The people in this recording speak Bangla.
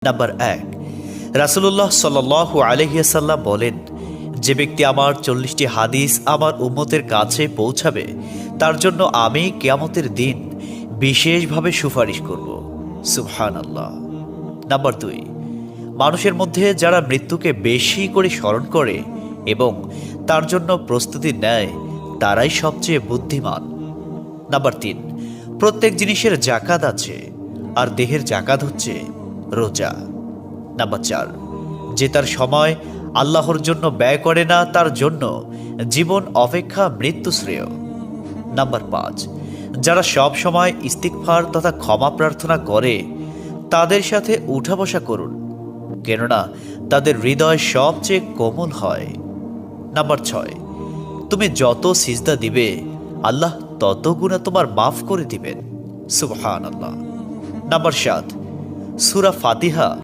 নাম্বার 1, রাসূলুল্লাহ সাল্লাল্লাহু আলাইহি ওয়াসাল্লাম বলেন, যে ব্যক্তি আমার 40টি হাদিস আমার উম্মতের কাছে পৌঁছাবে তার জন্য আমি কিয়ামতের দিন বিশেষভাবে সুপারিশ করব। সুবহানাল্লাহ। নাম্বার 2, মানুষের মধ্যে যারা মৃত্যুকে বেশি করে স্মরণ করে এবং তার জন্য প্রস্তুতি নেয় তারাই সবচেয়ে বুদ্ধিমান। নাম্বার 3, প্রত্যেক জিনিসের জাকাত আছে, আর দেহের জাকাত হচ্ছে রোজা। নাম্বার 4, যে তার সময় আল্লাহর জন্য ব্যয় করে না তার জন্য জীবন অপেক্ষা মৃত্যু শ্রেয়। নাম্বার 5, যারা সব সময় ইস্তিগফার তথা ক্ষমা প্রার্থনা করে তাদের সাথে উঠা বসা করুন, কেননা তাদের হৃদয় সবচেয়ে কোমল হয়। নাম্বার 6, তুমি যত সিজদা দিবে আল্লাহ তত গুণা তোমার মাফ করে দিবেন। সুবহানাল্লাহ। নাম্বার 7, সূরা ফাতিহা